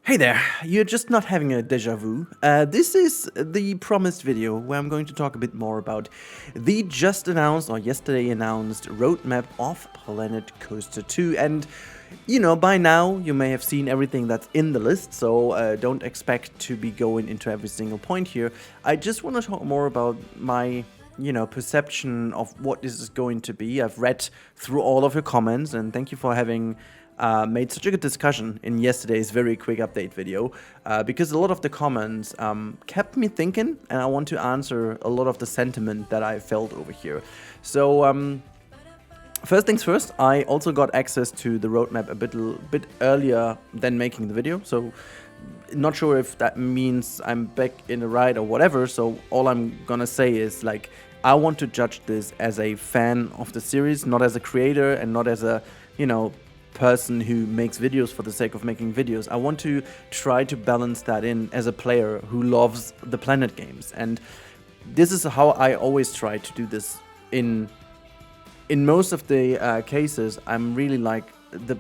Hey there, you're just not having a deja vu. This is the promised video where I'm going to talk a bit more about the just announced or yesterday announced roadmap of Planet Coaster 2. And you know, by now you may have seen everything that's in the list, so don't expect to be going into every single point here. I just want to talk more about my perception of what this is going to be. I've read through all of your comments, and thank you for having made such a good discussion in yesterday's very quick update video, because a lot of the comments kept me thinking, and I want to answer a lot of the sentiment that I felt over here. So first things first, I also got access to the roadmap a bit earlier than making the video, so not sure if that means I'm back in the ride or whatever. So all I'm gonna say is, like, I want to judge this as a fan of the series, not as a creator and not as a person who makes videos for the sake of making videos. I want to try to balance that in as a player who loves the Planet games, and this is how I always try to do this. In most of the cases, I'm really like, the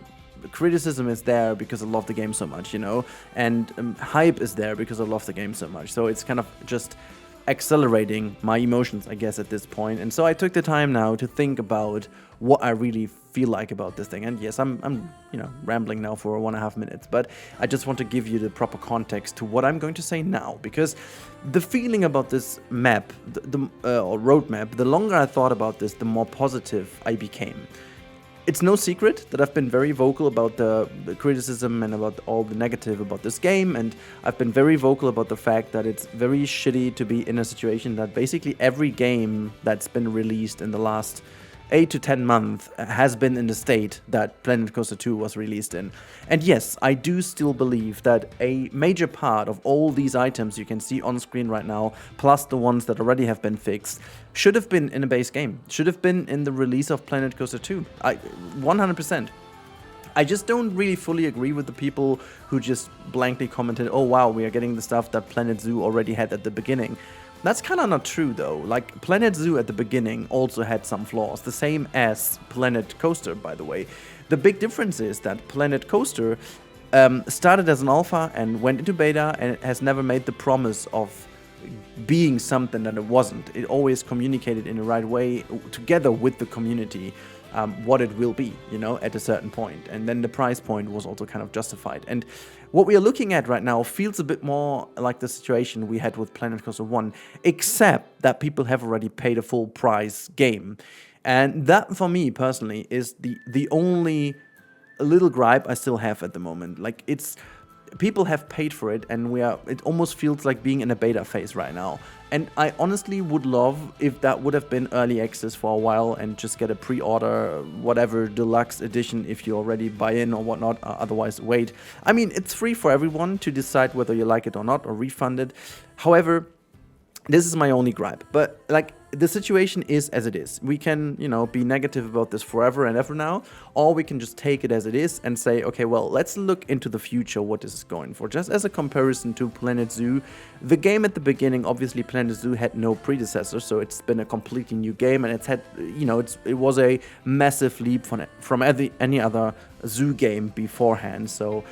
criticism is there because I love the game so much, and hype is there because I love the game so much. So it's kind of just accelerating my emotions, I guess, at this point. And so I took the time now to think about what I really feel like about this thing. And yes, I'm rambling now for 1.5 minutes, but I just want to give you the proper context to what I'm going to say now, because the feeling about this map, or roadmap, the longer I thought about this, the more positive I became. It's no secret that I've been very vocal about the criticism and about all the negative about this game, and I've been very vocal about the fact that it's very shitty to be in a situation that basically every game that's been released in the last 8 to 10 months has been in the state that Planet Coaster 2 was released in. And yes, I do still believe that a major part of all these items you can see on screen right now, plus the ones that already have been fixed, should have been in a base game, should have been in the release of Planet Coaster 2. 100%. I just don't really fully agree with the people who just blankly commented, oh wow, we are getting the stuff that Planet Zoo already had at the beginning. That's kind of not true, though. Like, Planet Zoo at the beginning also had some flaws, the same as Planet Coaster, by the way. The big difference is that Planet Coaster started as an alpha and went into beta, and it has never made the promise of being something that it wasn't. It always communicated in the right way together with the community what it will be, at a certain point. And then the price point was also kind of justified. And what we are looking at right now feels a bit more like the situation we had with Planet Coaster 1, except that people have already paid a full price game. And that, for me personally, is the only little gripe I still have at the moment. Like, people have paid for it, and it almost feels like being in a beta phase right now. And I honestly would love if that would have been early access for a while and just get a pre-order, whatever, deluxe edition if you already buy in or whatnot, otherwise wait. I mean, it's free for everyone to decide whether you like it or not, or refund it. However, this is my only gripe. But, like, the situation is as it is. We can, be negative about this forever and ever now, or we can just take it as it is and say, okay, well, let's look into the future, what this is going for. Just as a comparison to Planet Zoo, the game at the beginning, obviously Planet Zoo had no predecessor, so it's been a completely new game, and it's had, it was a massive leap from any other zoo game beforehand. So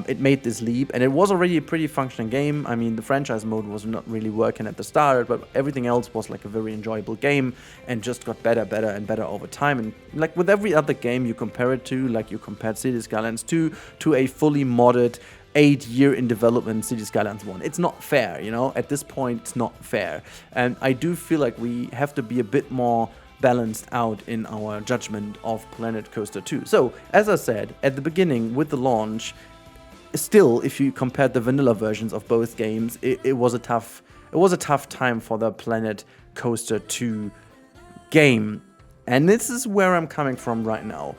it made this leap, and it was already a pretty functioning game. I mean, the franchise mode was not really working at the start, but everything else was like a very enjoyable game and just got better and better over time. And like with every other game you compare it to, like you compared City Skylines 2 to a fully modded 8-year in development City Skylines 1. It's not fair, at this point it's not fair. And I do feel like we have to be a bit more balanced out in our judgment of Planet Coaster 2. So, as I said, at the beginning with the launch, still, if you compared the vanilla versions of both games, it was a tough time for the Planet Coaster 2 game. And this is where I'm coming from right now.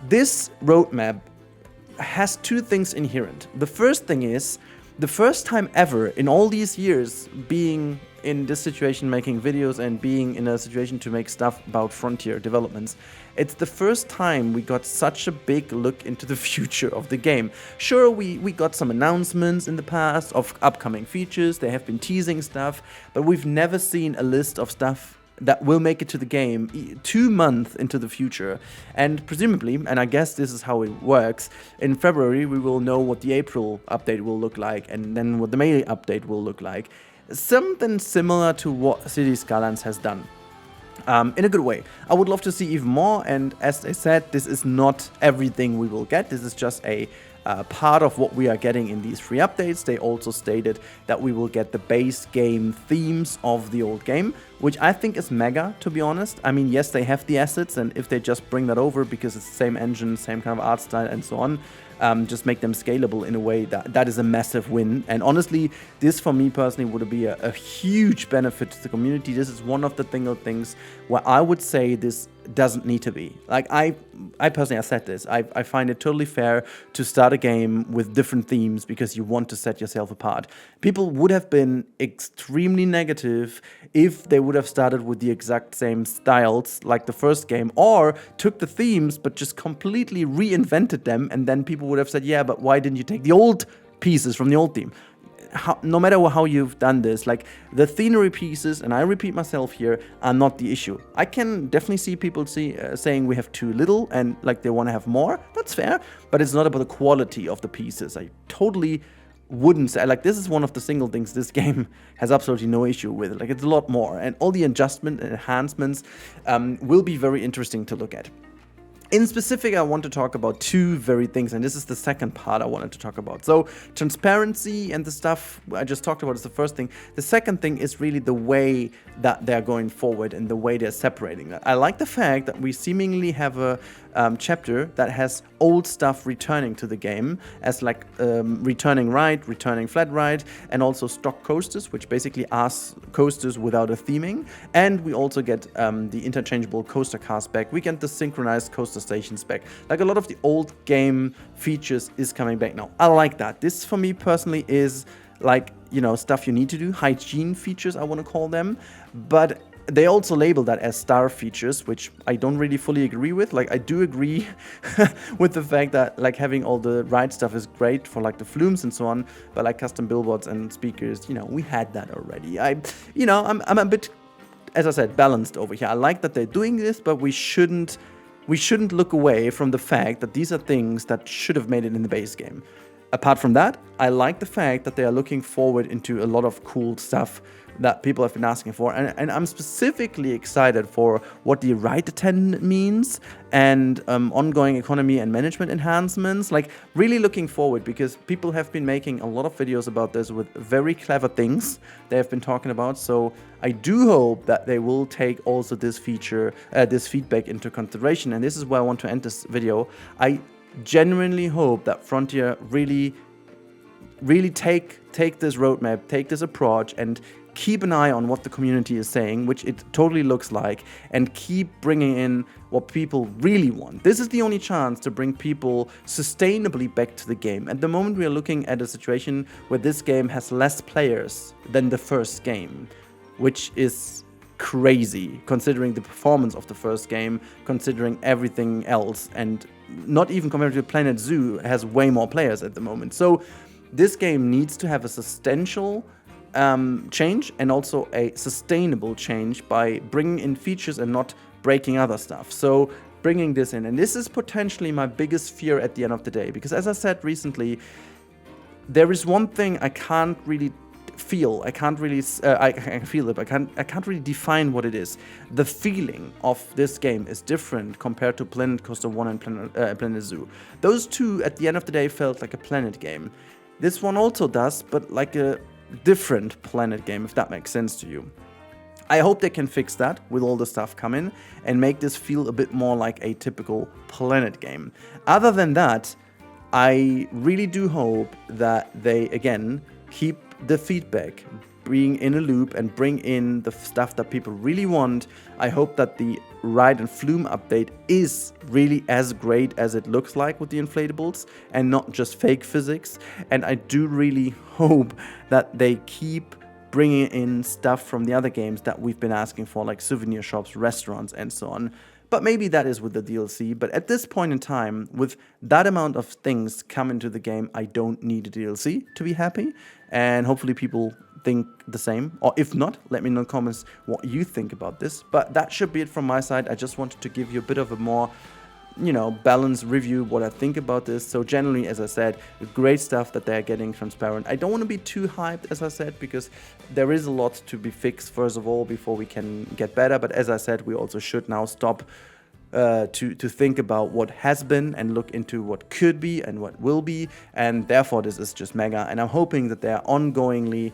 This roadmap has two things inherent. The first thing is, the first time ever in all these years being in this situation, making videos and being in a situation to make stuff about frontier developments, it's the first time we got such a big look into the future of the game. Sure, we got some announcements in the past of upcoming features, they have been teasing stuff, but we've never seen a list of stuff that will make it to the game 2 months into the future. And presumably, and I guess this is how it works, in February we will know what the April update will look like, and then what the May update will look like. Something similar to what City Skylines has done. In a good way. I would love to see even more, and as I said, this is not everything we will get. This is just a part of what we are getting in these free updates. They also stated that we will get the base game themes of the old game, which I think is mega, to be honest. I mean, yes, they have the assets, and if they just bring that over because it's the same engine, same kind of art style and so on, just make them scalable in a way, that is a massive win. And honestly, this for me personally would be a huge benefit to the community. This is one of the things where I would say this doesn't need to be. Like, I personally, I said this, I find it totally fair to start a game with different themes because you want to set yourself apart. People would have been extremely negative if they would have started with the exact same styles like the first game, or took the themes but just completely reinvented them, and then people would have said, yeah, but why didn't you take the old pieces from the old theme? No matter how you've done this, like, the scenery pieces, and I repeat myself here, are not the issue. I can definitely see people saying we have too little and like they want to have more. That's fair, but it's not about the quality of the pieces. I totally wouldn't say, like, this is one of the single things this game has absolutely no issue with. Like, it's a lot more, and all the adjustment and enhancements will be very interesting to look at. In specific, I want to talk about two very things, and this is the second part I wanted to talk about. So, transparency and the stuff I just talked about is the first thing. The second thing is really the way that they're going forward and the way they're separating that. I like the fact that we seemingly have a chapter that has old stuff returning to the game, as like returning ride, returning flat ride, and also stock coasters, which basically are coasters without a theming. And we also get the interchangeable coaster cars back. We get the synchronized coaster stations back. Like, a lot of the old game features is coming back now. I like that. This for me personally is like, you know, stuff you need to do, hygiene features I want to call them, but they also label that as star features, which I don't really fully agree with. Like, I do agree with the fact that, like, having all the ride stuff is great for, like, the flumes and so on, but like custom billboards and speakers, you know, we had that already. I'm a bit, as I said, balanced over here. I like that they're doing this, but we shouldn't look away from the fact that these are things that should have made it in the base game. Apart from that, I like the fact that they are looking forward into a lot of cool stuff that people have been asking for, and I'm specifically excited for what the ride attendant means, and ongoing economy and management enhancements. Like, really looking forward, because people have been making a lot of videos about this with very clever things they have been talking about. So I do hope that they will take also this feature, this feedback into consideration, and this is where I want to end this video. I genuinely hope that Frontier really take this roadmap, take this approach, and keep an eye on what the community is saying, which it totally looks like, and keep bringing in what people really want. This is the only chance to bring people sustainably back to the game. At the moment, we are looking at a situation where this game has less players than the first game, which is crazy, considering the performance of the first game, considering everything else, and not even compared to Planet Zoo has way more players at the moment. So this game needs to have a substantial change, and also a sustainable change, by bringing in features and not breaking other stuff. So bringing this in, and this is potentially my biggest fear at the end of the day, because as I said recently, there is one thing I can't really feel. I can't really I can feel it, but I can't really define what it is. The feeling of this game is different compared to Planet Coaster 1 and Planet Zoo. Those two at the end of the day felt like a Planet game. This one also does, but like a different Planet game, if that makes sense to you. I hope they can fix that with all the stuff coming and make this feel a bit more like a typical Planet game. Other than that, I really do hope that they, again, keep the feedback, being in a loop, and bring in the stuff that people really want. I hope that the ride and flume update is really as great as it looks like with the inflatables, and not just fake physics. And I do really hope that they keep bringing in stuff from the other games that we've been asking for, like souvenir shops, restaurants, and so on. But maybe that is with the DLC. But at this point in time, with that amount of things coming to the game, I don't need a DLC to be happy. And hopefully people think the same, or if not, let me know in the comments what you think about this. But that should be it from my side. I just wanted to give you a bit of a more, you know, balanced review what I think about this. So generally, as I said, great stuff that they're getting transparent. I don't want to be too hyped, as I said, because there is a lot to be fixed first of all before we can get better. But as I said, we also should now stop to think about what has been and look into what could be and what will be, and therefore this is just mega. And I'm hoping that they're ongoingly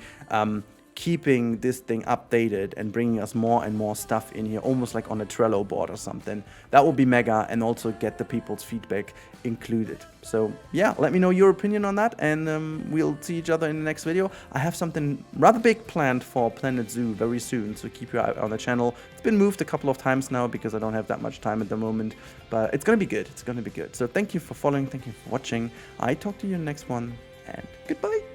keeping this thing updated and bringing us more and more stuff in here, almost like on a Trello board or something. That would be mega, and also get the people's feedback included. So yeah, let me know your opinion on that, and we'll see each other in the next video. I have something rather big planned for Planet Zoo very soon, so keep your eye out on the channel. It's been moved a couple of times now because I don't have that much time at the moment, but it's gonna be good. It's gonna be good. So thank you for following, thank you for watching. I talk to you in the next one, and goodbye.